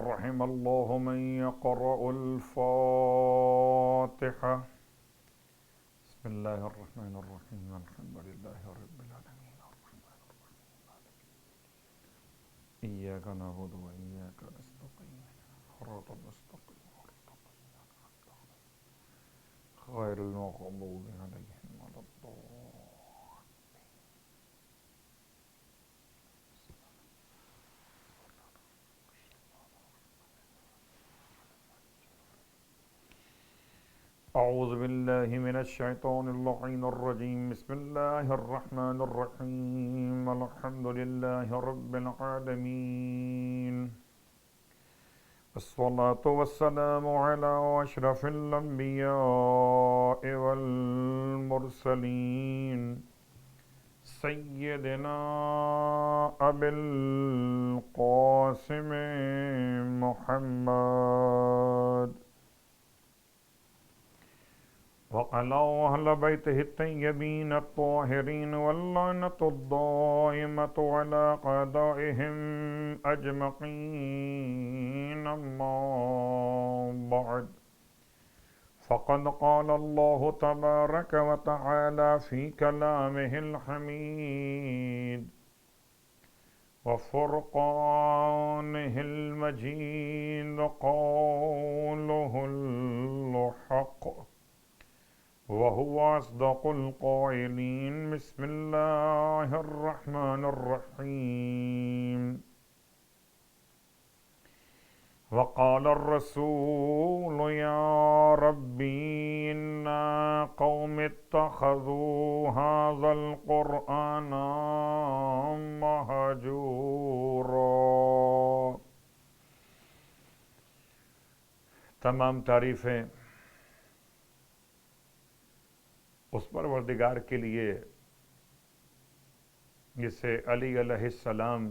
رحم الله من يقرأ الفاتحة. بسم الله الرحمن الرحيم الحمد لله رب العالمين الرحمن الرحيم إياك نعبد وإياك نستقيم صراط المستقيم غير المغضوب عليهم ولا الضالين. أعوذ بالله من الشيطان اللعين الرجيم. بسم الله الرحمن الرحيم الحمد لله رب العالمين الصلاة والسلام على أشرف الأنبياء والمرسلين سيدنا أبي القاسم محمد وعلى أهل بيته الطيبين الطاهرين واللعنة الدائمة على أعدائهم أجمعين. أما بعد، فقد قال الله تبارك وتعالى في كلامه الحميد وفرقانه المجيد قوله الحق وهو أصدق القائلين. بسم الله الرحمن الرحيم. وقال الرسول يا ربي إن قوم اتخذوا هذا القرآن مهجورا. تمام تعریفیں اس پروردگار کے لیے جسے علی علیہ السلام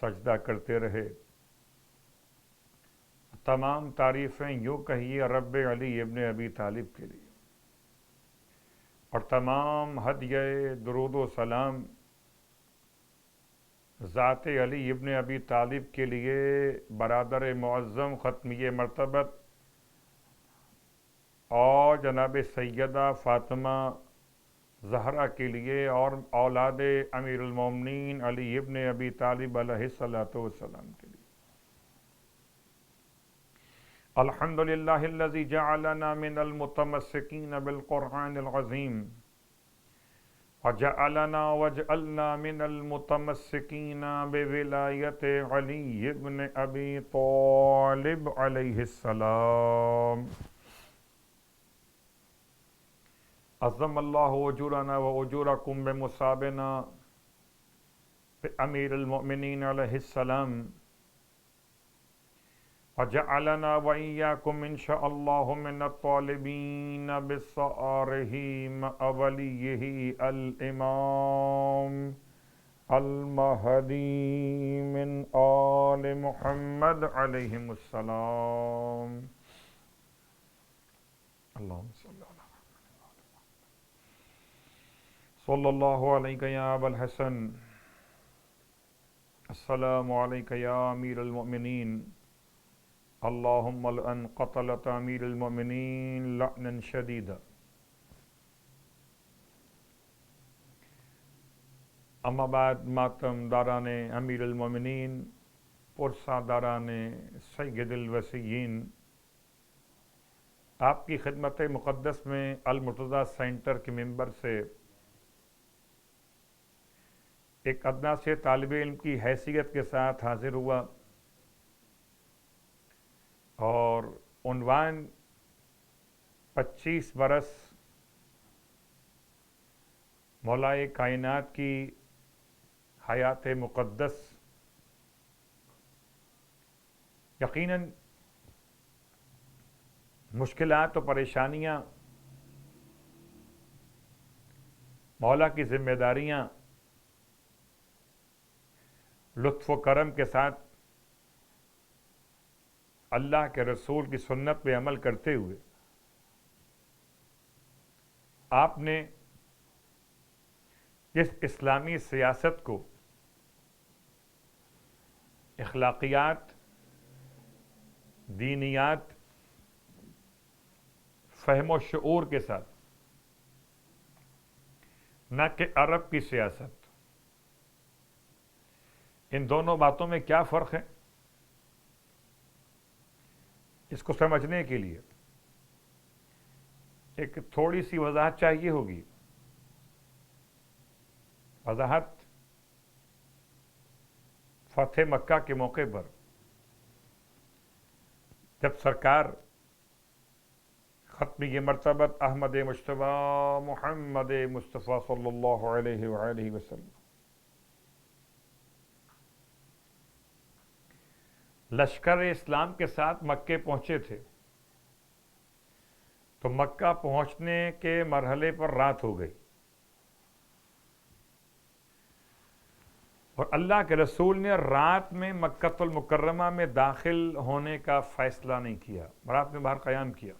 سجدہ کرتے رہے. تمام تعریفیں یوں کہیے رب علی ابن ابی طالب کے لیے، اور تمام ہدیہ درود و سلام ذات علی ابن ابی طالب کے لیے، برادر معظم ختمیہ مرتبت اور جناب سیدہ فاطمہ زہرا کے لیے، اور اولاد امیر المومنین علی ابن ابی طالب علیہ السلام کے لیے. الحمدللہ الذی جعلنا من المتمسکین بالقرآن العظیم وجعلنا من المتمسکین بولایت علی ابن ابی طالب علیہ السلام. عظم اللہ اجورنا و اجورکم بمصابنا بامیر المؤمنین علیہ السلام وجعلنا وإياكم إن شاء الله من الطالبين بصاره مع وليه الإمام المهدي من آل محمد عليهم السلام. اللهم صل على صلی اللہ علیہ یا ابا الحسن. السلام علیک یا امیر المؤمنین. اللہم لعن قتلۃ امیر المؤمنین لعنا شدیدا. اما بعد، ماتم داران امیر المؤمنین، پرساداران سید الوصیین، آپ کی خدمت مقدس میں المرتضیٰ سینٹر کے ممبر سے ایک ادنا سے طالب علم کی حیثیت کے ساتھ حاضر ہوا، اور عنوان 25 برس مولائے کائنات کی حیات مقدس. یقیناً مشکلات و پریشانیاں، مولا کی ذمہ داریاں لطف و کرم کے ساتھ اللہ کے رسول کی سنت پہ عمل کرتے ہوئے آپ نے اس اسلامی سیاست کو اخلاقیات دینیات، فہم و شعور کے ساتھ، نہ کہ عرب کی سیاست۔ ان دونوں باتوں میں کیا فرق ہے، اس کو سمجھنے کے لیے ایک تھوڑی سی وضاحت چاہیے ہوگی۔ وضاحت فتح مکہ کے موقع پر جب سرکار ختمی مرتبت احمد مجتبی محمد مصطفیٰ صلی اللہ علیہ وآلہ وسلم لشکر اسلام کے ساتھ مکے پہنچے تھے، تو مکہ پہنچنے کے مرحلے پر رات ہو گئی، اور اللہ کے رسول نے رات میں مکہ المکرمہ میں داخل ہونے کا فیصلہ نہیں کیا، رات میں باہر قیام کیا،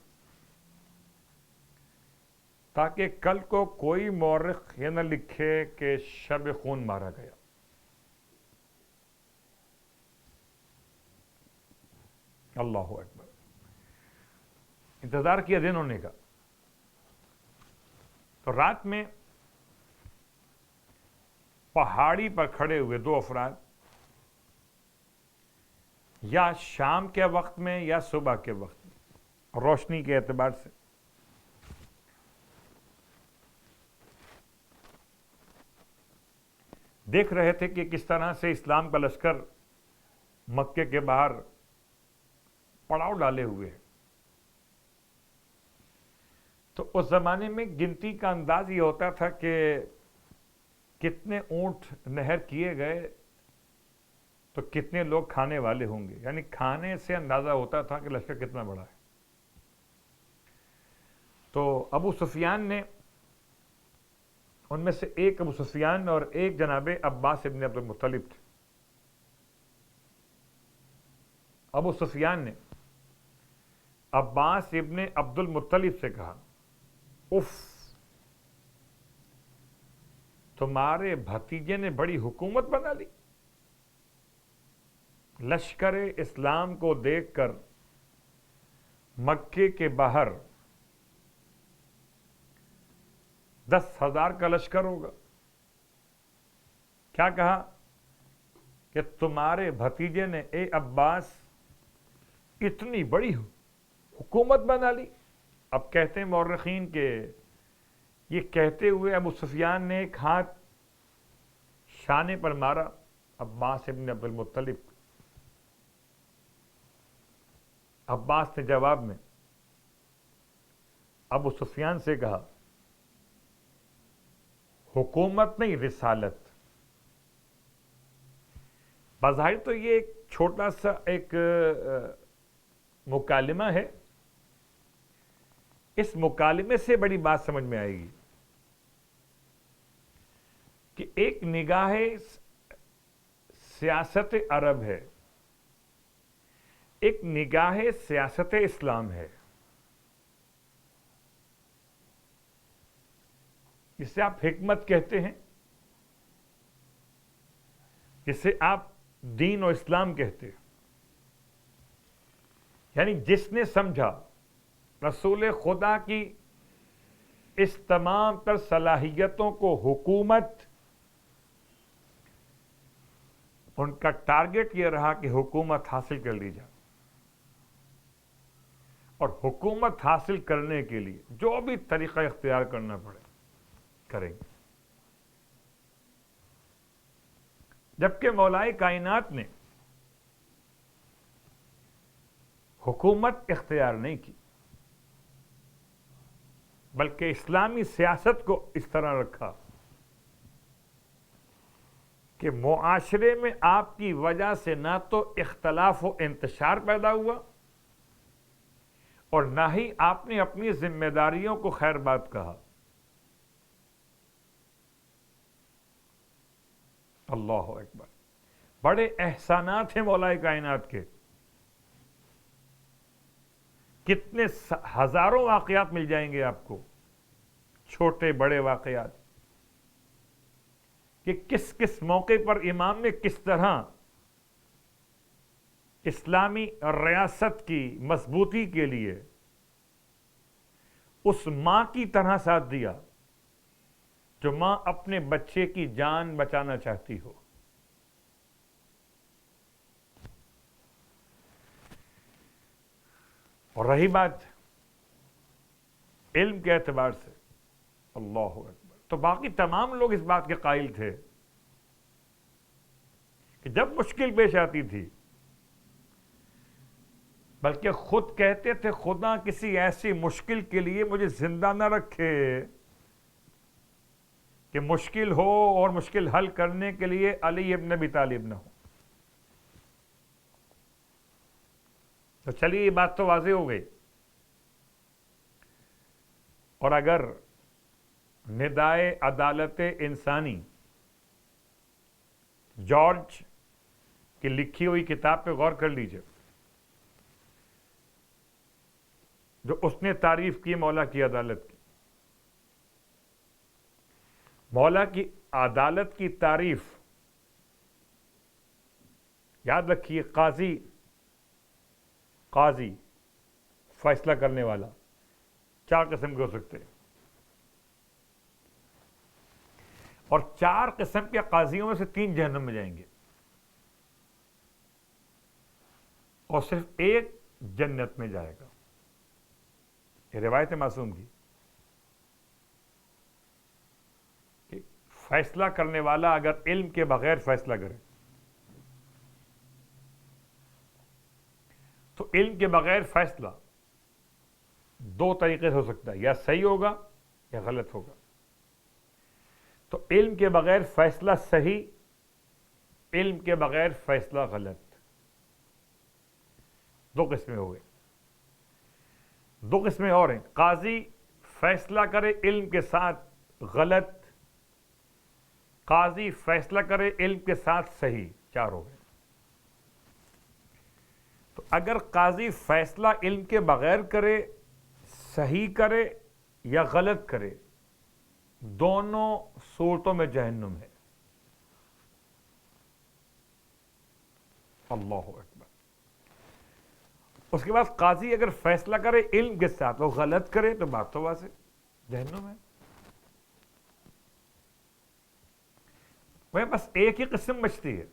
تاکہ کل کو کوئی مورخ یہ نہ لکھے کہ شب خون مارا گیا۔ اللہ اکبر، انتظار کیا دن ہونے کا۔ تو رات میں پہاڑی پر کھڑے ہوئے دو افراد، یا شام کے وقت میں یا صبح کے وقت میں، روشنی کے اعتبار سے دیکھ رہے تھے کہ کس طرح سے اسلام کا لشکر مکے کے باہر پڑاؤ ڈالے ہوئے ہیں۔ تو اس زمانے میں گنتی کا انداز یہ ہوتا تھا کہ کتنے اونٹ نہر کیے گئے تو کتنے لوگ کھانے والے ہوں گے، یعنی کھانے سے اندازہ ہوتا تھا کہ لشکر کتنا بڑا ہے۔ تو ابو سفیان نے، ان میں سے ایک ابو سفیان اور ایک جناب عباس ابن عبد المطلب تھے، ابو سفیان نے عباس ابن عبد المطلب سے کہا، اف، تمہارے بھتیجے نے بڑی حکومت بنا لی۔ لشکر اسلام کو دیکھ کر مکے کے باہر 10,000 کا لشکر ہوگا۔ کیا کہا کہ تمہارے بھتیجے نے اے عباس اتنی بڑی حکومت بنا لی۔ اب کہتے ہیں مورخین کہ یہ کہتے ہوئے ابو سفیان نے ایک ہاتھ شانے پر مارا عباس ابن عبد المطلب۔ عباس نے جواب میں ابو سفیان سے کہا، حکومت نہیں، رسالت۔ بظاہر تو یہ ایک چھوٹا سا ایک مکالمہ ہے، اس مکالمے سے بڑی بات سمجھ میں آئے گی کہ ایک نگاہ سیاست عرب ہے، ایک نگاہ سیاست اسلام ہے، جسے آپ حکمت کہتے ہیں، جسے آپ دین و اسلام کہتے ہیں۔ یعنی جس نے سمجھا رسول خدا کی اس تمام تر صلاحیتوں کو حکومت، ان کا ٹارگٹ یہ رہا کہ حکومت حاصل کر لی جائے، اور حکومت حاصل کرنے کے لیے جو بھی طریقہ اختیار کرنا پڑے کریں گے۔ جبکہ مولائے کائنات نے حکومت اختیار نہیں کی، بلکہ اسلامی سیاست کو اس طرح رکھا کہ معاشرے میں آپ کی وجہ سے نہ تو اختلاف و انتشار پیدا ہوا، اور نہ ہی آپ نے اپنی ذمہ داریوں کو خیر بات کہا۔ اللہ اکبر، بڑے احسانات ہیں مولا کائنات کے، کتنے ہزاروں واقعات مل جائیں گے آپ کو، چھوٹے بڑے واقعات، کہ کس کس موقع پر امام نے کس طرح اسلامی ریاست کی مضبوطی کے لیے اس ماں کی طرح ساتھ دیا جو ماں اپنے بچے کی جان بچانا چاہتی ہو. اور رہی بات علم کے اعتبار سے، اللہ اکبر، تو باقی تمام لوگ اس بات کے قائل تھے کہ جب مشکل پیش آتی تھی، بلکہ خود کہتے تھے خدا کسی ایسی مشکل کے لیے مجھے زندہ نہ رکھے کہ مشکل ہو اور مشکل حل کرنے کے لیے علی ابن ابی طالب نہ ہو. تو چلیے یہ بات تو واضح ہو گئی. اور اگر ندائے عدالت انسانی جارج کی لکھی ہوئی کتاب پہ غور کر لیجئے، جو اس نے تعریف کی مولا کی عدالت کی. مولا کی عدالت کی تعریف یاد رکھیے، قاضی فیصلہ کرنے والا 4 قسم کے ہو سکتے ہیں، اور 4 قسم کے قاضیوں میں سے 3 جہنم میں جائیں گے اور صرف 1 جنت میں جائے گا. یہ روایت ہے معصوم کی کہ فیصلہ کرنے والا اگر علم کے بغیر فیصلہ کرے تو علم کے بغیر فیصلہ 2 طریقے سے ہو سکتا ہے، یا صحیح ہوگا یا غلط ہوگا. تو علم کے بغیر فیصلہ صحیح، علم کے بغیر فیصلہ غلط. 2 قسمیں ہو گئی. 2 قسمیں اور ہیں، قاضی فیصلہ کرے علم کے ساتھ غلط، قاضی فیصلہ کرے علم کے ساتھ صحیح. 4 ہو گئے. تو اگر قاضی فیصلہ علم کے بغیر کرے، صحیح کرے یا غلط کرے، دونوں صورتوں میں جہنم ہے. اللہ اکبر. اس کے بعد قاضی اگر فیصلہ کرے علم کے ساتھ وہ غلط کرے تو بات تو واضح، جہنم ہے. وہ بس ایک ہی قسم بچتی ہے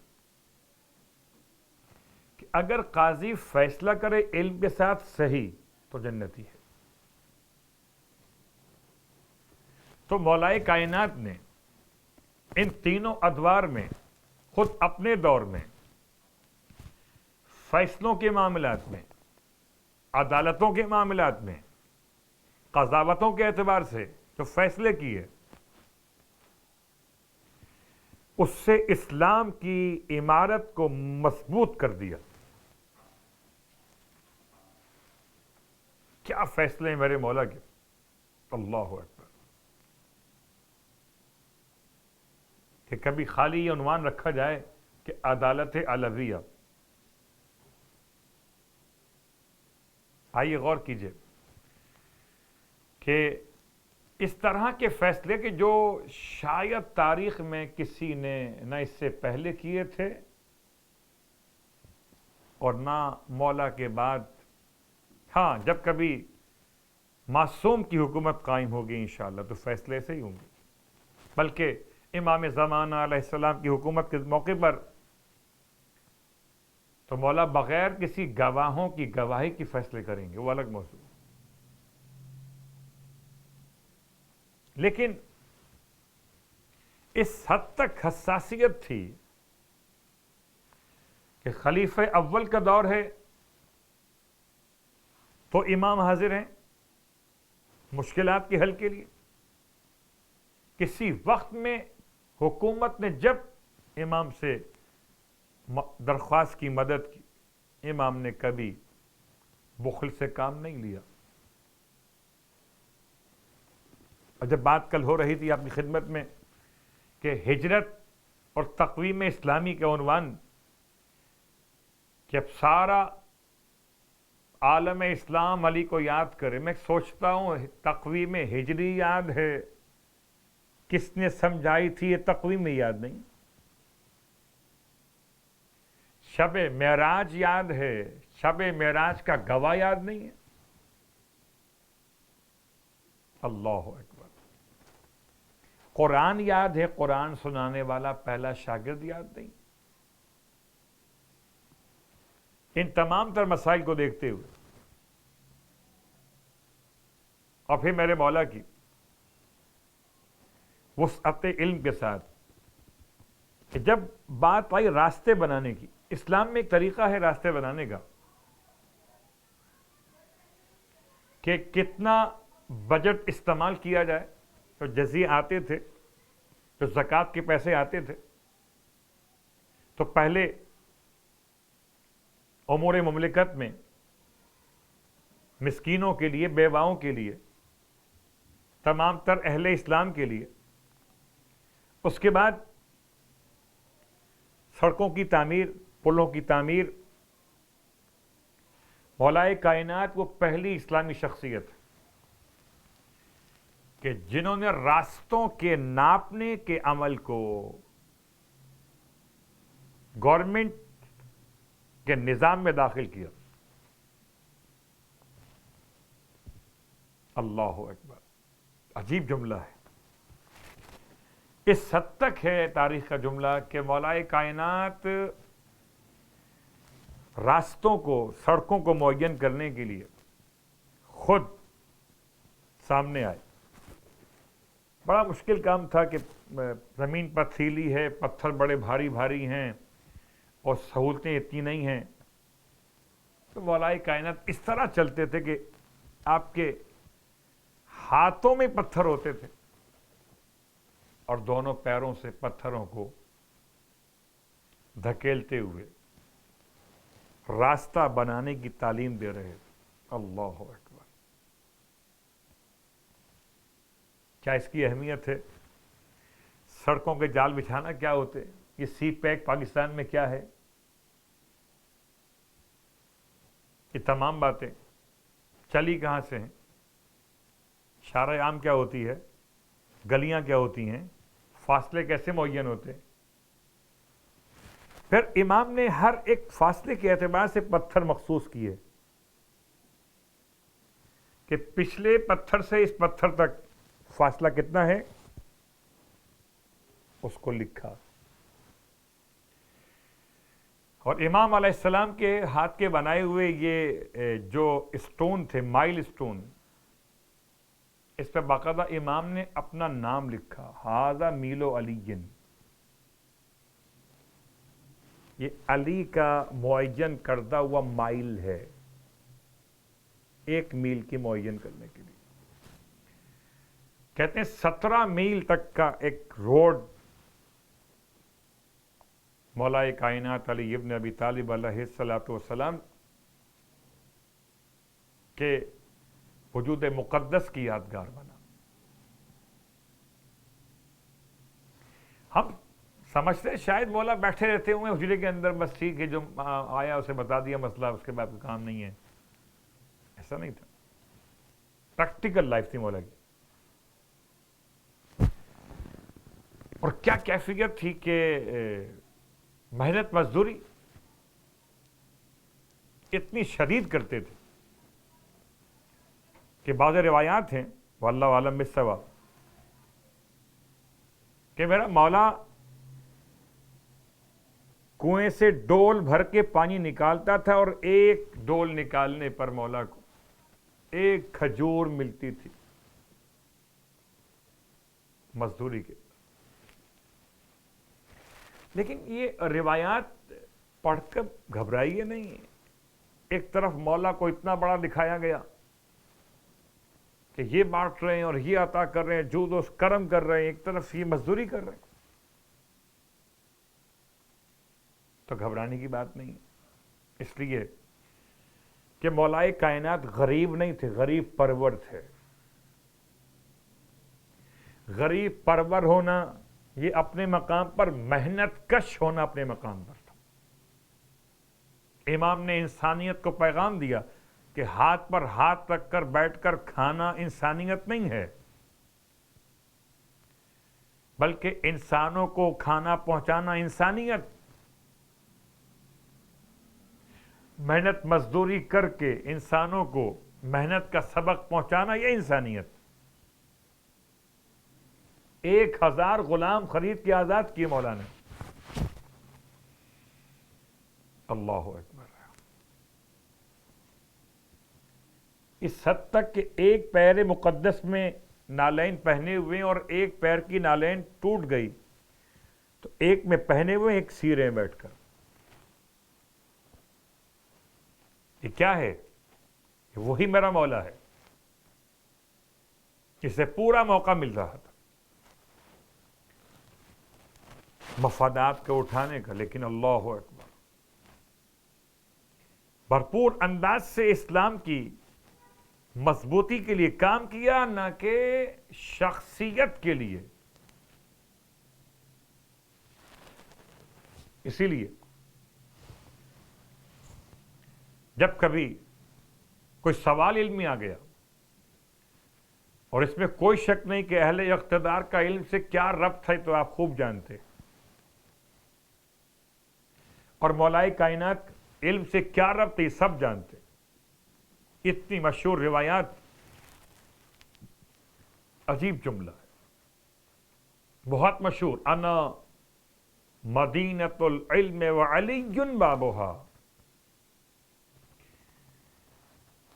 کہ اگر قاضی فیصلہ کرے علم کے ساتھ صحیح تو جنتی ہے. تو مولائے کائنات نے ان تینوں ادوار میں خود اپنے دور میں فیصلوں کے معاملات میں، عدالتوں کے معاملات میں، قضاوتوں کے اعتبار سے جو فیصلے کیے، اس سے اسلام کی عمارت کو مضبوط کر دیا. کیا فیصلے ہیں میرے مولا کے، اللہ اکبر. کہ کبھی خالی یہ عنوان رکھا جائے کہ عدالت علویہ. آئیے غور کیجئے کہ اس طرح کے فیصلے کہ جو شاید تاریخ میں کسی نے نہ اس سے پہلے کیے تھے اور نہ مولا کے بعد. ہاں، جب کبھی معصوم کی حکومت قائم ہوگی انشاءاللہ تو فیصلے سے ہی ہوں گے. بلکہ امام زمانہ علیہ السلام کی حکومت کے موقع پر تو مولا بغیر کسی گواہوں کی گواہی کی فیصلے کریں گے، وہ الگ موضوع. لیکن اس حد تک حساسیت تھی کہ خلیفہ اول کا دور ہے تو امام حاضر ہیں مشکلات کے حل کے لیے. کسی وقت میں حکومت نے جب امام سے درخواست کی، مدد کی، امام نے کبھی بخل سے کام نہیں لیا. اور جب بات کل ہو رہی تھی آپ کی خدمت میں کہ ہجرت اور تقویم اسلامی کا عنوان، کہ اب سارا عالم اسلام علی کو یاد کرے، میں سوچتا ہوں تقویم ہجری یاد ہے، کس نے سمجھائی تھی یہ تقویم یاد نہیں. شب معراج یاد ہے، شب معراج کا گواہ یاد نہیں ہے؟ اللہ اکبر. قرآن یاد ہے، قرآن سنانے والا پہلا شاگرد یاد نہیں؟ ان تمام تر مسائل کو دیکھتے ہوئے اور پھر میرے مولا کی وسعت علم کے ساتھ کہ جب بات آئی راستے بنانے کی، اسلام میں ایک طریقہ ہے راستے بنانے کا کہ کتنا بجٹ استعمال کیا جائے. تو جزیے آتے تھے، تو زکوٰۃ کے پیسے آتے تھے، تو پہلے امور مملکت میں مسکینوں کے لیے، بیواؤں کے لیے، تمام تر اہل اسلام کے لیے، اس کے بعد سڑکوں کی تعمیر، پلوں کی تعمیر. مولائے کائنات وہ پہلی اسلامی شخصیت کہ جنہوں نے راستوں کے ناپنے کے عمل کو گورنمنٹ کے نظام میں داخل کیا. اللہ اکبر. عجیب جملہ ہے. اس حد تک ہے تاریخ کا جملہ کہ مولائے کائنات راستوں کو، سڑکوں کو معین کرنے کے لیے خود سامنے آئے. بڑا مشکل کام تھا کہ زمین پتھریلی ہے، پتھر بڑے بھاری بھاری ہیں اور سہولتیں اتنی نہیں ہیں. تو مولائے کائنات اس طرح چلتے تھے کہ آپ کے ہاتھوں میں پتھر ہوتے تھے اور دونوں پیروں سے پتھروں کو دھکیلتے ہوئے راستہ بنانے کی تعلیم دے رہے تھے. اللہ اکبر. کیا اس کی اہمیت ہے؟ سڑکوں کے جال بچھانا کیا ہوتے؟ یہ سی پیک پاکستان میں کیا ہے؟ یہ تمام باتیں چلی کہاں سے ہیں؟ شارع عام کیا ہوتی ہے؟ گلیاں کیا ہوتی ہیں؟ فاصلے کیسے معین ہوتے ہیں؟ پھر امام نے ہر ایک فاصلے کے اعتبار سے پتھر مخصوص کیے کہ پچھلے پتھر سے اس پتھر تک فاصلہ کتنا ہے، اس کو لکھا. اور امام علیہ السلام کے ہاتھ کے بنائے ہوئے یہ جو اسٹون تھے، مائل اسٹون، اس پہ باقاعدہ امام نے اپنا نام لکھا، ھذا میل علی. یہ علی کا معین کردہ ہوا مائل ہے، 1 میل کی معین کرنے کے لیے. کہتے ہیں 17 میل تک کا ایک روڈ مولائے کائنات علی ابن ابی طالب علیہ الصلوۃ والسلام کے وجود مقدس کی یادگار بنا. ہم سمجھتے ہیں شاید مولا بیٹھے رہتے ہوئے حجرے کے اندر، بس ٹھیک ہے جو آیا اسے بتا دیا مسئلہ، اس کے بعد کوئی کام نہیں ہے. ایسا نہیں تھا. پریکٹیکل لائف تھی مولا کی. اور کیا کیفیت تھی کہ محنت مزدوری اتنی شدید کرتے تھے کہ بعض روایات ہیں واللہ عالم بالصواب کہ میرا مولا کنویں سے ڈول بھر کے پانی نکالتا تھا اور ایک ڈول نکالنے پر مولا کو 1 کھجور ملتی تھی مزدوری کے. لیکن یہ روایات پڑھ کر گھبرائیے نہیں. ایک طرف مولا کو اتنا بڑا دکھایا گیا کہ یہ بانٹ رہے ہیں اور یہ عطا کر رہے ہیں، جود و کرم کر رہے ہیں، ایک طرف یہ مزدوری کر رہے ہیں. تو گھبرانے کی بات نہیں، اس لیے کہ مولائے کائنات غریب نہیں تھے، غریب پرور تھے. غریب پرور ہونا یہ اپنے مقام پر، محنت کش ہونا اپنے مقام پر تھا. امام نے انسانیت کو پیغام دیا کہ ہاتھ پر ہاتھ رکھ کر بیٹھ کر کھانا انسانیت نہیں ہے، بلکہ انسانوں کو کھانا پہنچانا انسانیت. محنت مزدوری کر کے انسانوں کو محنت کا سبق پہنچانا، یہ انسانیت. 1000 غلام خرید کے آزاد کیے مولانا. اللہ اکبر. اس حد تک کہ ایک پیر مقدس میں نالین پہنے ہوئے اور ایک پیر کی نالین ٹوٹ گئی تو ایک میں پہنے ہوئے ایک سیرے میں بیٹھ کر. یہ کیا ہے؟ وہی میرا مولا ہے. اسے پورا موقع مل رہا تھا مفادات کو اٹھانے کا، لیکن اللہ اکبر بھرپور انداز سے اسلام کی مضبوطی کے لیے کام کیا، نہ کہ شخصیت کے لیے. اسی لیے جب کبھی کوئی سوال علمی آ گیا، اور اس میں کوئی شک نہیں کہ اہل اقتدار کا علم سے کیا ربط ہے، تو آپ خوب جانتے، اور مولائے کائنات علم سے کیا ربط ہے سب جانتے. اتنی مشہور روایات. عجیب جملہ ہے، بہت مشہور. انا مدینۃ العلم وعلی بابها.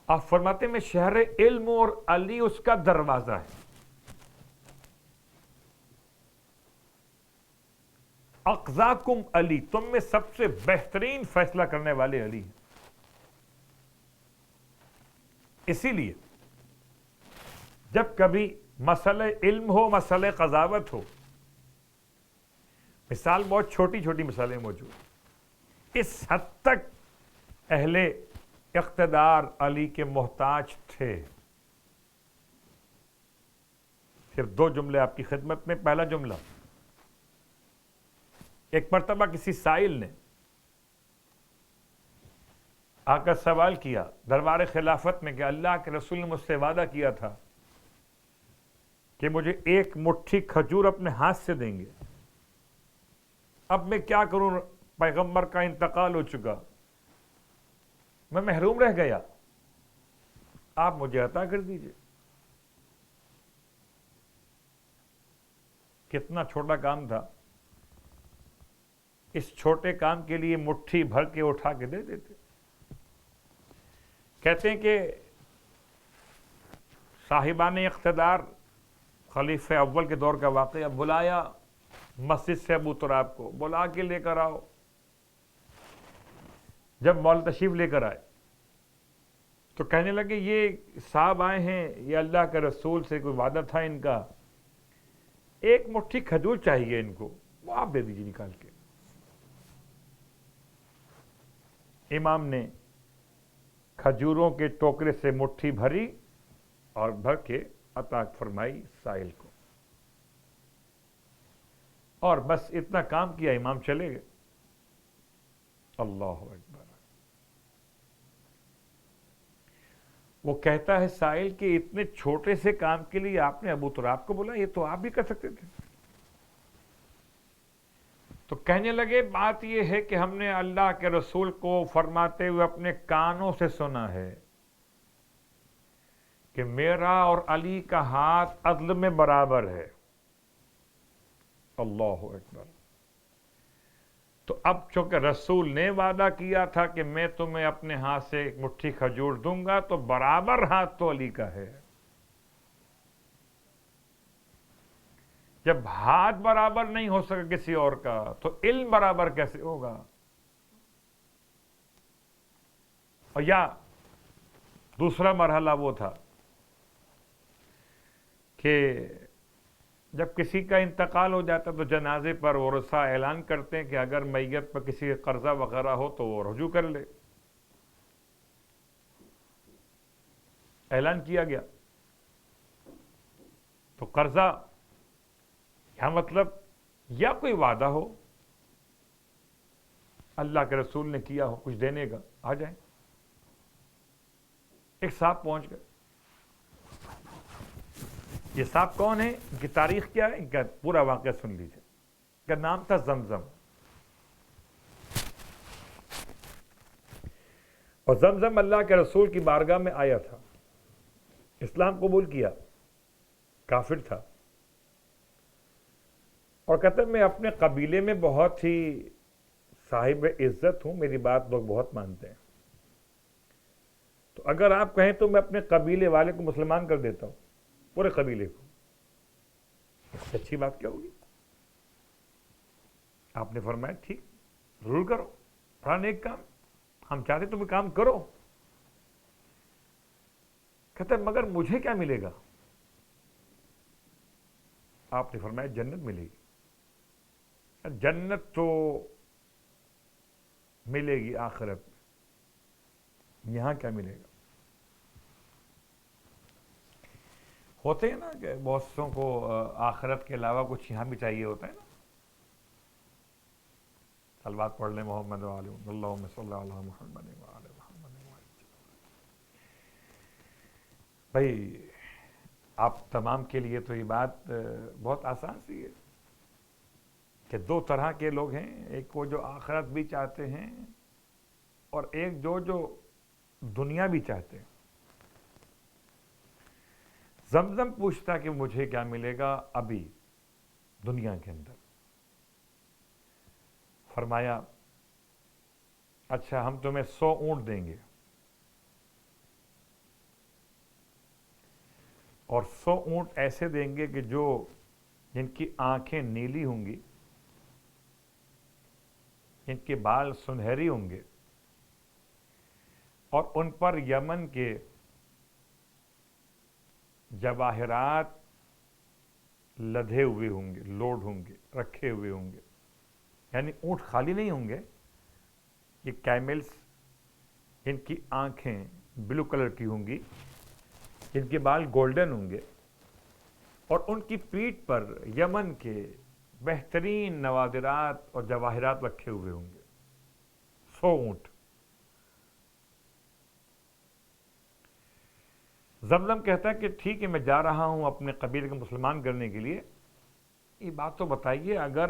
آپ فرماتے میں شہر علم اور علی اس کا دروازہ ہے. اقضاکم علی، تم میں سب سے بہترین فیصلہ کرنے والے علی ہیں. اسی لیے جب کبھی مسئلہ علم ہو، مسئلہ قضاوت ہو، مثال بہت چھوٹی چھوٹی مثالیں موجود، اس حد تک اہل اقتدار علی کے محتاج تھے. صرف 2 جملے آپ کی خدمت میں. پہلا جملہ، ایک مرتبہ کسی سائل نے آ کر سوال کیا دربار خلافت میں کہ اللہ کے رسول نے مجھ سے وعدہ کیا تھا کہ مجھے 1 مٹھی کھجور اپنے ہاتھ سے دیں گے، اب میں کیا کروں؟ پیغمبر کا انتقال ہو چکا، میں محروم رہ گیا، آپ مجھے عطا کر دیجئے. کتنا چھوٹا کام تھا، اس چھوٹے کام کے لیے مٹھی بھر کے اٹھا کے دے دیتے. کہتے ہیں کہ صاحبان اقتدار خلیفہ اول کے دور کا واقعہ، بلایا مسجد سے ابو تراب کو، بلا کے لے کر آؤ. جب مولا تشریف لے کر آئے تو کہنے لگے یہ صاحب آئے ہیں، یہ اللہ کے رسول سے کوئی وعدہ تھا ان کا، 1 مٹھی کھجور چاہیے ان کو، وہ آپ دے دیجیے نکال کے. امام نے کھجوروں کے ٹوکرے سے مٹھی بھری اور بھر کے عطا فرمائی سائل کو، اور بس اتنا کام کیا، امام چلے گئے. اللہ اکبر. وہ کہتا ہے سائل کہ اتنے چھوٹے سے کام کے لیے آپ نے ابو تراب کو بولا، یہ تو آپ بھی کر سکتے تھے. تو کہنے لگے بات یہ ہے کہ ہم نے اللہ کے رسول کو فرماتے ہوئے اپنے کانوں سے سنا ہے کہ میرا اور علی کا ہاتھ عدل میں برابر ہے. اللہ اکبر. تو اب چونکہ رسول نے وعدہ کیا تھا کہ میں تمہیں اپنے ہاتھ سے 1 مٹھی کھجور دوں گا، تو برابر ہاتھ تو علی کا ہے. جب ہاتھ برابر نہیں ہو سکا کسی اور کا، تو علم برابر کیسے ہوگا؟ اور یا دوسرا مرحلہ وہ تھا کہ جب کسی کا انتقال ہو جاتا تو جنازے پر ورثاء اعلان کرتے ہیں کہ اگر میت پر کسی قرضہ وغیرہ ہو تو وہ رجوع کر لے. اعلان کیا گیا تو قرضہ یا مطلب یا کوئی وعدہ ہو اللہ کے رسول نے کیا ہو کچھ دینے کا، آ جائیں. ایک صاحب پہنچ گئے. یہ صاحب کون ہے، ان کی تاریخ کیا ہے، ان کا پورا واقعہ سن لیجیے. ان کا نام تھا زمزم. اور زمزم اللہ کے رسول کی بارگاہ میں آیا تھا، اسلام قبول کیا، کافر تھا، اور کہتا ہے میں اپنے قبیلے میں بہت ہی صاحب عزت ہوں، میری بات لوگ بہت مانتے ہیں، تو اگر آپ کہیں تو میں اپنے قبیلے والے کو مسلمان کر دیتا ہوں، پورے قبیلے کو۔ اس سے اچھی بات کیا ہوگی؟ آپ نے فرمایا ٹھیک، ضرور کرو، بڑا نیک کام، ہم چاہتے تم کام کرو۔ کہتا ہے مگر مجھے کیا ملے گا؟ آپ نے فرمایا جنت ملے گی۔ جنت تو ملے گی آخرت میں، یہاں کیا ملے گا؟ ہوتے ہیں نا کہ بہت سوں کو آخرت کے علاوہ کچھ یہاں بھی چاہیے ہوتا ہے نا۔ صلوات پڑھ لیں محمد وعلی اللہم صلی علی محمد وعلی محمد۔ بھائی آپ تمام کے لیے تو یہ بات بہت آسان سی ہے کہ دو طرح کے لوگ ہیں، ایک وہ جو آخرت بھی چاہتے ہیں اور ایک جو دنیا بھی چاہتے ہیں۔ زمزم پوچھتا کہ مجھے کیا ملے گا ابھی دنیا کے اندر؟ فرمایا اچھا ہم تمہیں 100 اونٹ دیں گے، اور 100 اونٹ ایسے دیں گے کہ جن کی آنکھیں نیلی ہوں گی، جن کے بال سنہری ہوں گے، اور ان پر یمن کے جواہرات لدھے ہوئے ہوں گے، لوڈ ہوں گے، رکھے ہوئے ہوں گے، یعنی اونٹ خالی نہیں ہوں گے، یہ کیملز جن کی آنکھیں بلو کلر کی ہوں گی، جن کے بال گولڈن ہوں گے، اور ان کی پیٹھ پر یمن کے بہترین نوادرات اور جواہرات رکھے ہوئے ہوں گے۔ 100 اونٹ۔ زمزم کہتا ہے کہ ٹھیک ہے میں جا رہا ہوں اپنے قبیلے کو مسلمان کرنے کے لیے، یہ بات تو بتائیے اگر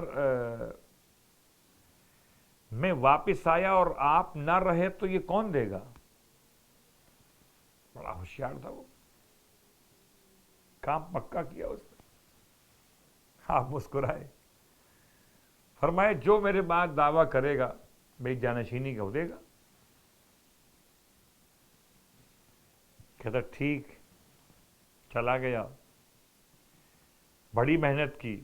میں واپس آیا اور آپ نہ رہے تو یہ کون دے گا؟ بڑا ہوشیار تھا وہ، کام پکا کیا اس نے۔ آپ مسکرائے، فرمایا جو میرے بعد دعویٰ کرے گا میری جانشینی کا وہ دے گا۔ کہتا ٹھیک، چلا گیا، بڑی محنت کی،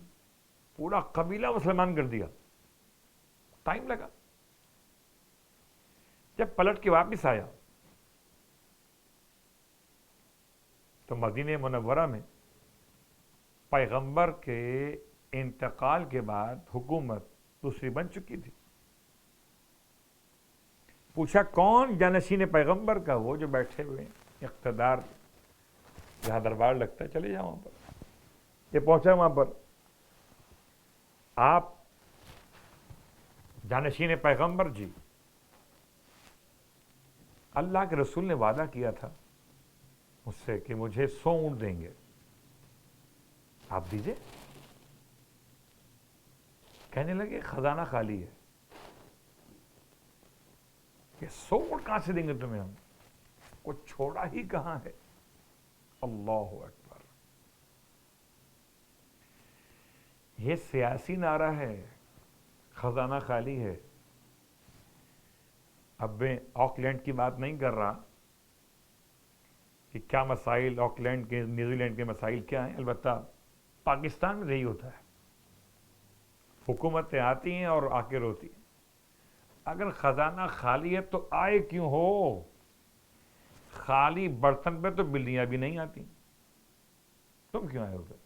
پورا قبیلہ مسلمان کر دیا، ٹائم لگا۔ جب پلٹ کے واپس آیا تو مدینہ منورہ میں پیغمبر کے انتقال کے بعد حکومت دوسری بن چکی تھی۔ پوچھا کون جانشین پیغمبر کا؟ وہ جو بیٹھے ہوئے ہیں، اقتدار جہاں دربار لگتا ہے، چلے جاؤ وہاں پر۔ یہ پہنچا وہاں پر، آپ جانشین پیغمبر جی، اللہ کے رسول نے وعدہ کیا تھا مجھ سے کہ مجھے 100 اونٹ دیں گے، آپ دیجئے۔ کہنے لگے خزانہ خالی ہے، یہ 100 اونٹ کہاں سے دیں گے تمہیں ہم؟ کچھ چھوڑا ہی کہاں ہے؟ اللہ اکبر! یہ سیاسی نعرہ ہے، خزانہ خالی ہے۔ اب میں آکلینڈ کی بات نہیں کر رہا کہ کیا مسائل آکلینڈ کے، نیوزی لینڈ کے مسائل کیا ہیں، البتہ پاکستان میں یہی ہوتا ہے، حکومتیں آتی ہیں اور آ کے روتی ہیں۔ اگر خزانہ خالی ہے تو آئے کیوں ہو؟ خالی برتن پہ تو بلیاں بھی نہیں آتی، تم کیوں آئے ہو پھر؟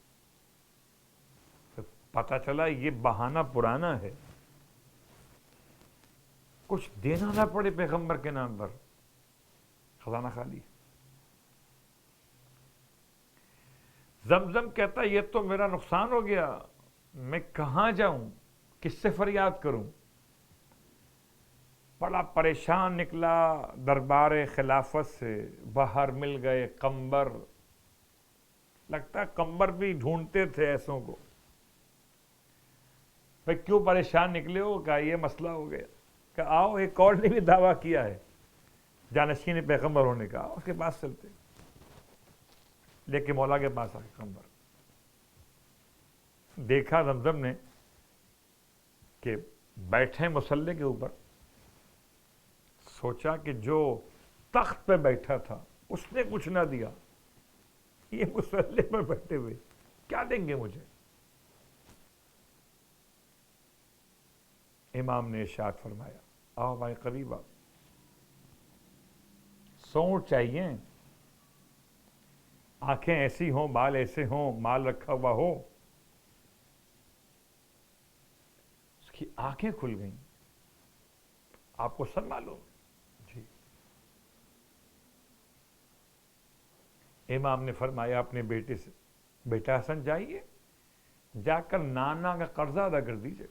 پتہ چلا یہ بہانہ پرانا ہے، کچھ دینا نہ پڑے پیغمبر کے نام پر، خزانہ خالی۔ زمزم کہتا ہے یہ تو میرا نقصان ہو گیا، میں کہاں جاؤں، کس سے فریاد کروں؟ بڑا پریشان نکلا دربار خلافت سے، باہر مل گئے قمبر، لگتا ہے قمبر بھی ڈھونڈتے تھے ایسوں کو۔ بھئی کیوں پریشان نکلے ہو؟ کہا یہ مسئلہ ہو گیا، کہ آؤ ایک اور نے بھی دعویٰ کیا ہے جانشین پیغمبر ہونے کا، اس کے پاس چلتے، لے کے مولا کے پاس آئے پیغمبر، دیکھا زمزم نے کہ بیٹھے مصلی کے اوپر، سوچا کہ جو تخت پہ بیٹھا تھا اس نے کچھ نہ دیا، یہ مصلی پر بیٹھے ہوئے کیا دیں گے مجھے؟ امام نے ارشاد فرمایا، آؤ بھائی قریب آؤ، سونٹ چاہیے، آنکھیں ایسی ہوں، بال ایسے ہوں، مال رکھا ہوا ہو۔ اس کی آنکھیں کھل گئیں، آپ کو سب معلوم؟ جی۔ امام نے فرمایا اپنے بیٹے سے، بیٹا حسن جائیے، جا کر نانا کا قرضہ ادا کر دیجئے۔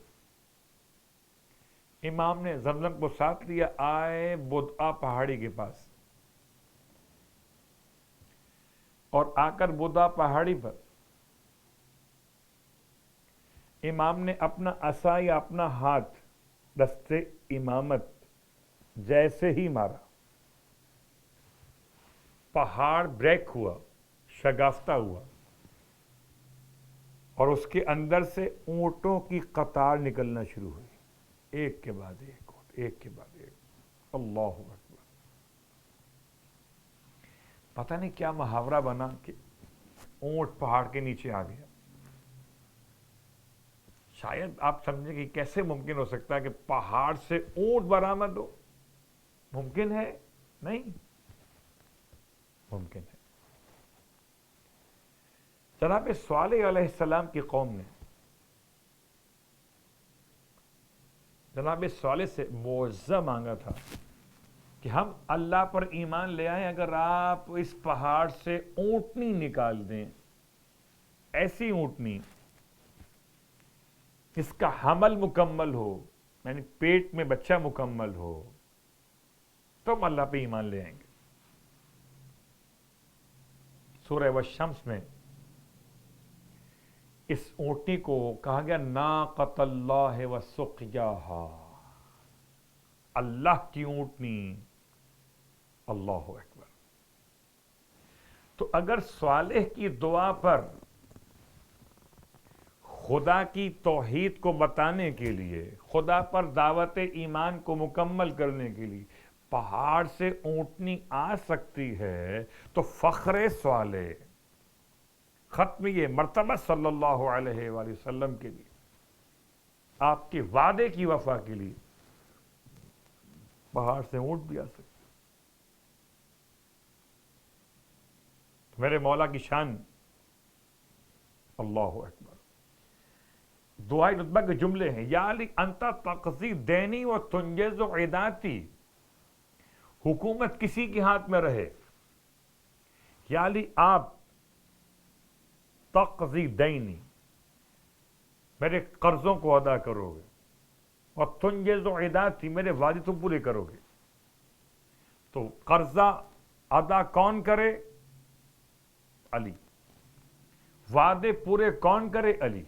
امام نے زمزم کو ساتھ لیا، آئے بدعا پہاڑی کے پاس، اور آ کر بدعا پہاڑی پر امام نے اپنا عصا یا اپنا ہاتھ دستے امامت جیسے ہی مارا، پہاڑ بریک ہوا، شگافتہ ہوا، اور اس کے اندر سے اونٹوں کی قطار نکلنا شروع ہوئی، ایک کے بعد ایک اونٹ، ایک کے بعد ایک۔ اللہ اکبر۔ پتہ نہیں کیا محاورہ بنا کہ اونٹ پہاڑ کے نیچے آ گیا۔ شاید آپ سمجھیں کہ کیسے ممکن ہو سکتا ہے کہ پہاڑ سے اونٹ برآمد ہو؟ ممکن ہے؟ نہیں ممکن ہے۔ جناب صالح علیہ السلام کی قوم نے جناب صالح سے معاوضہ مانگا تھا کہ ہم اللہ پر ایمان لے آئیں اگر آپ اس پہاڑ سے اونٹنی نکال دیں، ایسی اونٹنی اس کا حمل مکمل ہو، یعنی پیٹ میں بچہ مکمل ہو، تو ہم اللہ پہ ایمان لے آئیں گے۔ سورہ والشمس میں اس اونٹنی کو کہا گیا ناقۃ اللہ وسقیاہا، اللہ کی اونٹنی۔ اللہ اکبر۔ تو اگر صالح کی دعا پر خدا کی توحید کو بتانے کے لیے، خدا پر دعوت ایمان کو مکمل کرنے کے لیے پہاڑ سے اونٹنی آ سکتی ہے، تو فخر صالح، ختم یہ مرتبہ صلی اللہ علیہ وآلہ وسلم کے لیے، آپ کے وعدے کی وفا کے لیے پہاڑ سے اونٹ بھی آ سکتے۔ میرے مولا کی شان، اللہ اکبر۔ دعائی رتبہ کے جملے ہیں، یا علی انت تقضی دینی و تنجز عداتی، حکومت کسی کے ہاتھ میں رہے، یا علی آپ تقضی دینی، میرے قرضوں کو ادا کرو گے، اور تنجز عداتی، میرے وعدے تم پورے کرو گے۔ تو قرضہ ادا کون کرے؟ علی۔ وعدے پورے کون کرے؟ علی۔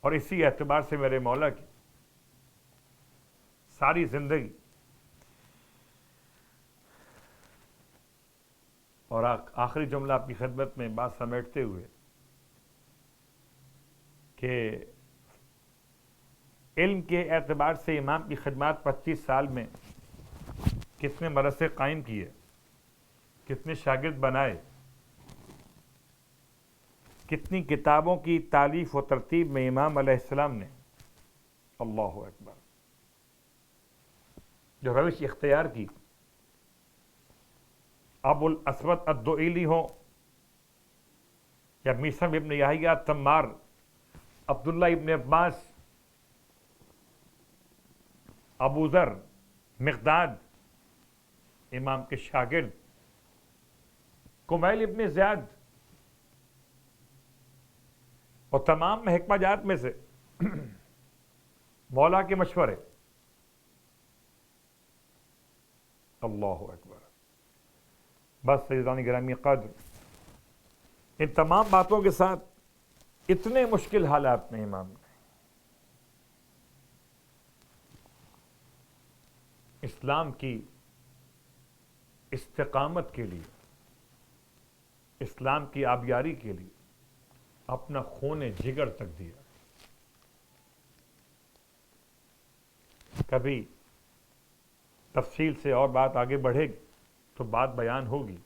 اور اسی اعتبار سے میرے مولا کی ساری زندگی اور آخری جملہ آپ کی خدمت میں بات سمیٹتے ہوئے کہ علم کے اعتبار سے امام کی خدمات 25 سال میں کتنے مدرسے قائم کیے، کتنے شاگرد بنائے، کتنی کتابوں کی تالیف و ترتیب میں امام علیہ السلام نے، اللہ اکبر، جو روش اختیار کی، ابو الاسود الدؤیلی ہو یا میثم ابن یحییٰ تمار، عبداللہ ابن عباس، ابو ذر، مقداد امام کے شاگرد، کمیل ابن زیاد، اور تمام حکمہ جات میں سے مولا کے مشورے، اللہ اکبر۔ بس سیدان گرامی قدر، ان تمام باتوں کے ساتھ اتنے مشکل حالات میں امام نے اسلام کی استقامت کے لیے، اسلام کی آبیاری کے لیے اپنا خون جگر تک دیا. کبھی تفصیل سے اور بات آگے بڑھے گی تو بات بیان ہوگی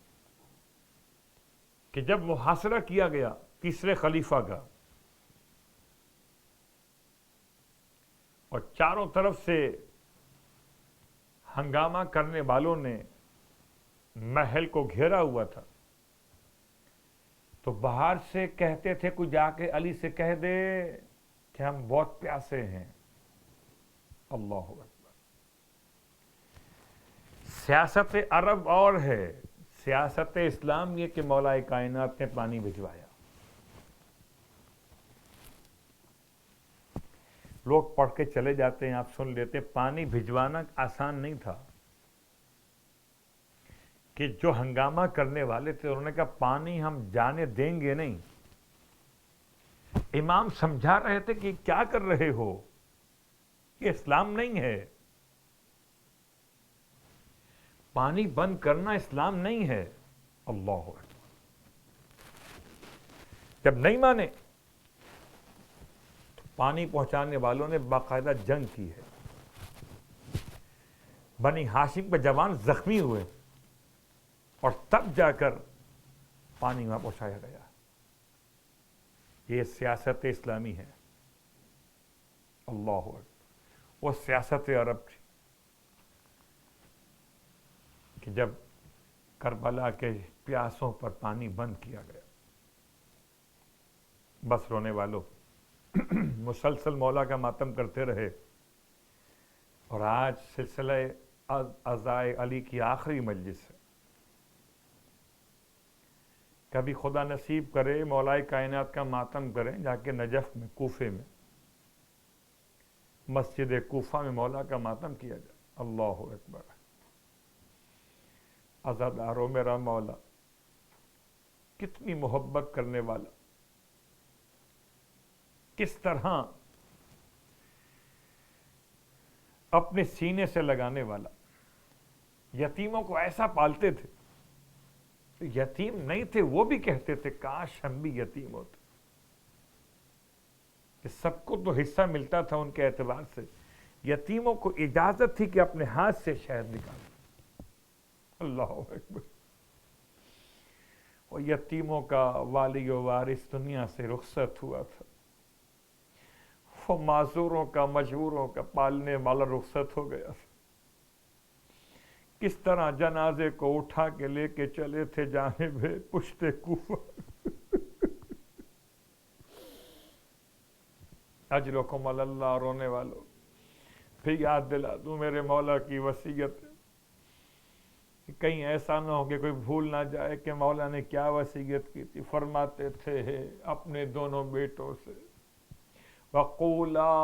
کہ جب محاصرہ کیا گیا تیسرے خلیفہ کا اور چاروں طرف سے ہنگامہ کرنے والوں نے محل کو گھیرا ہوا تھا، تو باہر سے کہتے تھے کوئی جا کے علی سے کہہ دے کہ ہم بہت پیاسے ہیں. اللہ اکبر. سیاست عرب اور ہے، سیاست اسلام یہ کہ مولا کائنات نے پانی بھجوایا. لوگ پڑھ کے چلے جاتے ہیں، آپ سن لیتے. پانی بھجوانا آسان نہیں تھا کہ جو ہنگامہ کرنے والے تھے انہوں نے کہا پانی ہم جانے دیں گے نہیں. امام سمجھا رہے تھے کہ کیا کر رہے ہو، یہ اسلام نہیں ہے، پانی بند کرنا اسلام نہیں ہے. اللہ اکبر. جب نہیں مانے تو پانی پہنچانے والوں نے باقاعدہ جنگ کی ہے. بنی ہاشم کے جوان زخمی ہوئے اور تب جا کر پانی وہاں پہنچایا گیا. یہ سیاست اسلامی ہے. اللہ اکبر. وہ سیاست عرب تھی کہ جب کربلا کے پیاسوں پر پانی بند کیا گیا. بس رونے والوں مسلسل مولا کا ماتم کرتے رہے، اور آج سلسلہ عزائے علی کی آخری مجلس ہے. کبھی خدا نصیب کرے مولا کائنات کا ماتم کریں، جا کے نجف میں، کوفے میں، مسجد کوفہ میں مولا کا ماتم کیا جائے. اللہ اکبر. عزاداروں میرا مولا کتنی محبت کرنے والا، کس طرح اپنے سینے سے لگانے والا. یتیموں کو ایسا پالتے تھے، یتیم نہیں تھے وہ بھی کہتے تھے کاش ہم بھی یتیم ہوتے. کہ سب کو تو حصہ ملتا تھا ان کے اعتبار سے، یتیموں کو اجازت تھی کہ اپنے ہاتھ سے شہد نکالیں. اللہ اکبر. اور یتیموں کا والی و وارث دنیا سے رخصت ہوا تھا، وہ معذوروں کا، مجبوروں کا پالنے والا رخصت ہو گیا تھا. کس طرح جنازے کو اٹھا کے لے کے چلے تھے جانب پشت کوفہ. اجرکم علی اللہ. رونے والوں پھر یاد دلا دوں میرے مولا کی وصیت ہے کہ کہیں ایسا نہ ہو کہ کوئی بھول نہ جائے کہ مولا نے کیا وصیت کی تھی. فرماتے تھے اپنے دونوں بیٹوں سے وَقُولَا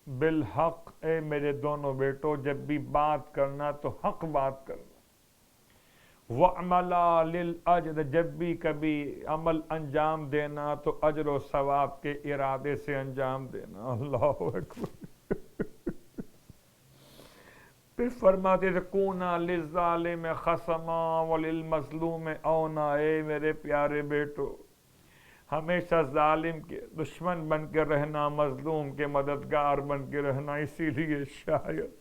بالحق، اے میرے دونوں بیٹوں جب بھی بات کرنا تو حق بات کرنا. وَعْمَلَا لِلْأَجْرِ، جب بھی کبھی عمل انجام دینا تو اجر و ثواب کے ارادے سے انجام دینا. اللہ اکبر. پھر فرماتے تھے کُونَا لِلظَّالِمِ خَصَمًا وَلِلْمَظْلُومِ عَوْنًا، اے میرے پیارے بیٹو ہمیشہ ظالم کے دشمن بن کے رہنا، مظلوم کے مددگار بن کے رہنا. اسی لیے شاید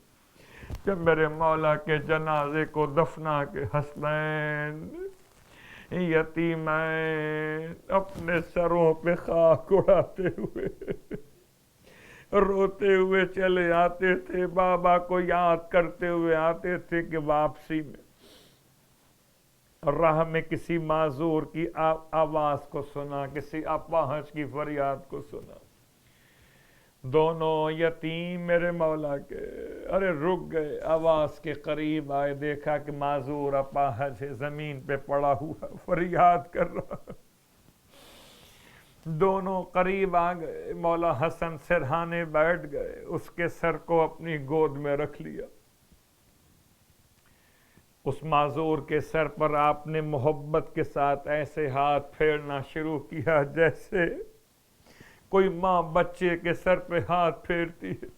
جب میرے مولا کے جنازے کو دفنا کے حسنین یتیمین اپنے سروں پہ خاک اڑاتے ہوئے روتے ہوئے چلے آتے تھے، بابا کو یاد کرتے ہوئے آتے تھے کہ واپسی میں راہ میں کسی معذور کی آواز کو سنا، کسی اپاہج کی فریاد کو سنا. دونوں یتیم میرے مولا کے ارے رک گئے، آواز کے قریب آئے، دیکھا کہ معذور اپاہج ہے، زمین پہ پڑا ہوا فریاد کر رہا. دونوں قریب آ گئے، مولا حسن سرہانے بیٹھ گئے، اس کے سر کو اپنی گود میں رکھ لیا. اس معذور کے سر پر آپ نے محبت کے ساتھ ایسے ہاتھ پھیرنا شروع کیا جیسے کوئی ماں بچے کے سر پہ ہاتھ پھیرتی ہے.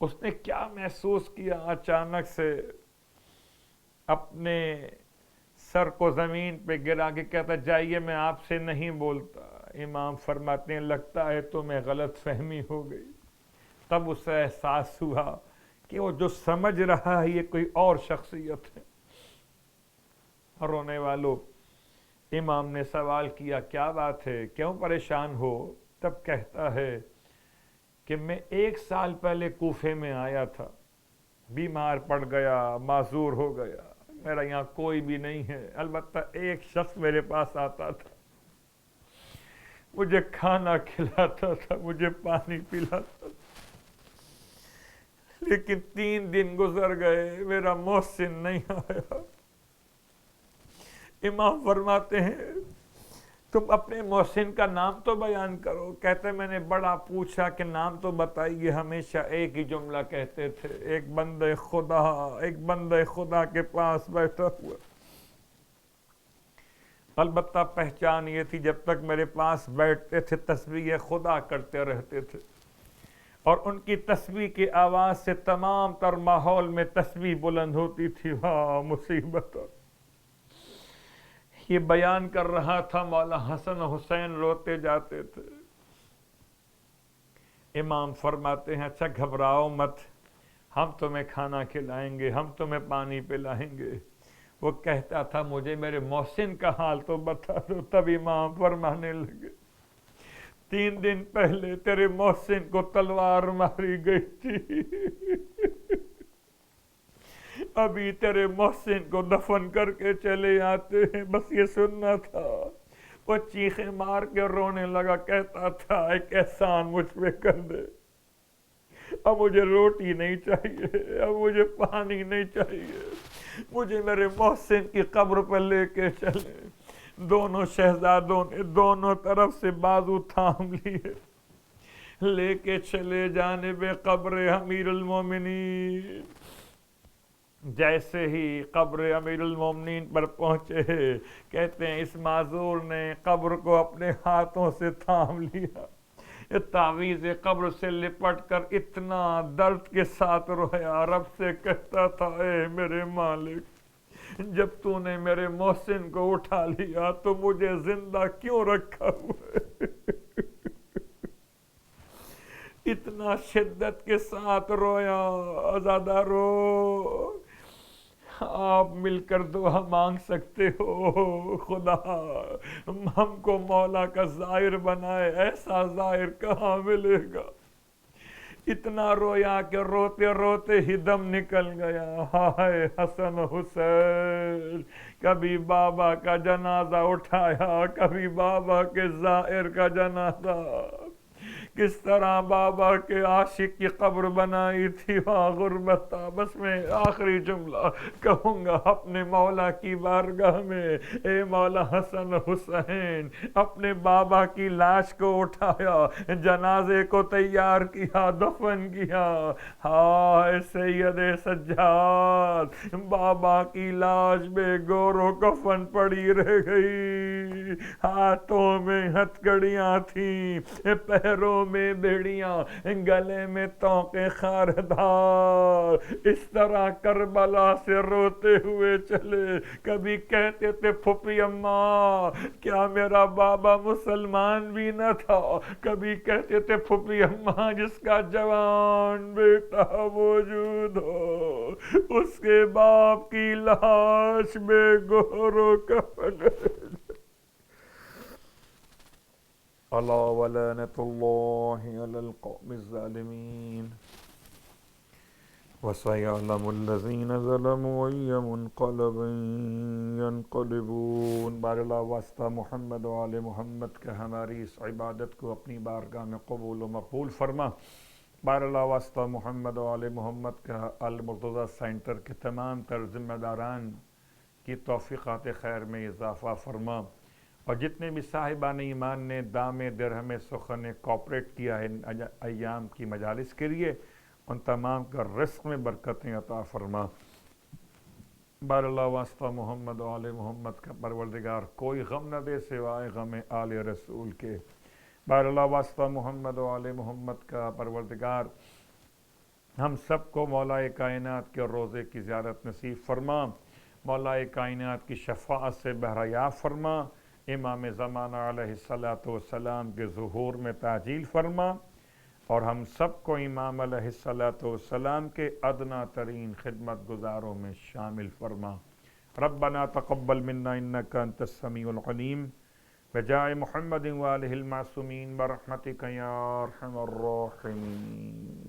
اس نے کیا محسوس کیا؟ اچانک سے اپنے سر کو زمین پہ گرا کے کہتا جائیے میں آپ سے نہیں بولتا۔ امام فرماتے ہیں لگتا ہے تمہیں غلط فہمی ہو گئی۔ تب اسے احساس ہوا کہ وہ جو سمجھ رہا ہے یہ کوئی اور شخصیت ہے۔ رونے والوں، امام نے سوال کیا کیا بات ہے، کیوں پریشان ہو؟ تب کہتا ہے کہ میں 1 سال پہلے کوفے میں آیا تھا، بیمار پڑ گیا، معذور ہو گیا، میرا یہاں کوئی بھی نہیں ہے، البتہ ایک شخص میرے پاس آتا تھا، مجھے کھانا کھلاتا تھا، مجھے پانی پلاتا تھا، لیکن 3 دن گزر گئے، میرا محسن نہیں آیا۔ امام فرماتے ہیں تم اپنے محسن کا نام تو بیان کرو۔ کہتے میں نے بڑا پوچھا کہ نام تو بتائیے، ہمیشہ ایک ہی جملہ کہتے تھے، ایک بندہ خدا کے پاس بیٹھا ہوا۔ البتہ پہچان یہ تھی جب تک میرے پاس بیٹھتے تھے تسبیح خدا کرتے رہتے تھے، اور ان کی تسبیح کی آواز سے تمام تر ماحول میں تسبیح بلند ہوتی تھی۔ واہ مصیبت! یہ بیان کر رہا تھا، مولا حسن حسین روتے جاتے تھے۔ امام فرماتے ہیں اچھا گھبراؤ مت، ہم تمہیں کھانا کھلائیں گے، ہم تمہیں پانی پلائیں گے۔ وہ کہتا تھا مجھے میرے محسن کا حال تو بتا دو۔ تب امام فرمانے لگے 3 دن پہلے تیرے محسن کو تلوار ماری گئی تھی، ابھی تیرے محسن کو دفن کر کے چلے آتے ہیں، بس یہ سننا تھا۔ وہ چیخیں مار کے رونے لگا، کہتا تھا ایک احسان مجھ پہ کر دے، اب مجھے روٹی نہیں چاہیے، اب مجھے پانی نہیں چاہیے، مجھے میرے محسن کی قبر پر لے کے چلے۔ دونوں شہزادوں نے دونوں طرف سے بازو تھام لیے، لے کے چلے جانب قبر امیر المومنین۔ جیسے ہی قبر امیر المومنین پر پہنچے، کہتے ہیں اس معذور نے قبر کو اپنے ہاتھوں سے تھام لیا، تعویذ قبر سے لپٹ کر اتنا درد کے ساتھ رویا، رب سے کہتا تھا اے میرے مالک، جب تو نے میرے محسن کو اٹھا لیا تو مجھے زندہ کیوں رکھا ہوا ہے؟ اتنا شدت کے ساتھ رویا۔ زیادہ رو، آپ مل کر دعا مانگ سکتے ہو، خدا ہم کو مولا کا ظاہر بنائے، ایسا ظاہر کہاں ملے گا؟ اتنا رویا کہ روتے روتے ہی دم نکل گیا۔ ہائے حسن حسین، کبھی بابا کا جنازہ اٹھایا، کبھی بابا کے ظاہر کا جنازہ، کس طرح بابا کے عاشق کی قبر بنائی تھی وہاں غربت تھا۔ بس میں آخری جملہ کہوں گا اپنے مولا کی بارگاہ میں، اے مولا حسن حسین، اپنے بابا کی لاش کو اٹھایا، جنازے کو تیار کیا، دفن کیا۔ ہائے سید سجاد، بابا کی لاش میں گور و کفن پڑی رہ گئی، ہاتھوں میں ہتھکڑیاں تھیں، پیروں میں بیڑیاں، گلے میں توقے خاردار، اس طرح کربلا سے روتے ہوئے چلے۔ کبھی کہتے تھے پھوپھی اماں کیا میرا بابا مسلمان بھی نہ تھا؟ کبھی کہتے تھے پھوپھی اماں جس کا جوان بیٹا موجود ہو، اس کے باپ کی لاش میں گور و کفن۔ الا ولعنۃ اللہ علی القوم الظالمین وسيعلم الذين ظلموا أي منقلب ينقلبون۔ بار اللہ واسطہ محمد و آل محمد کا ہماری اس عبادت کو اپنی بارگاہ میں قبول و مقبول فرما۔ بار اللہ واسطہ محمد و آل محمد کا المرتضیٰ سینٹر کے تمام تر ذمہ داران کی توفیقات خیر میں اضافہ فرما، اور جتنے بھی صاحبان ایمان نے دام درہم سخن کوپریٹ کیا ہے ایام کی مجالس کے لیے، ان تمام کا رزق میں برکتیں عطا فرما۔ بار اللہ واسطہ محمد و آل محمد کا پروردگار کوئی غم نہ دے سوائے غم آل رسول کے۔ بار اللہ واسطہ محمد و آل محمد کا پروردگار ہم سب کو مولا کائنات کے روزے کی زیارت نصیب فرما، مولا کائنات کی شفاعت سے بہریاب فرما، امام زمانہ علیہ الصلاۃ والسلام کے ظہور میں تعجیل فرما، اور ہم سب کو امام علیہ الصلاۃ والسلام کے ادنا ترین خدمت گزاروں میں شامل فرما۔ ربنا تقبل منا انک انت السمیع العلیم، بجائے محمد وآلہ المعصومین برحمتک یا ارحم الراحمین۔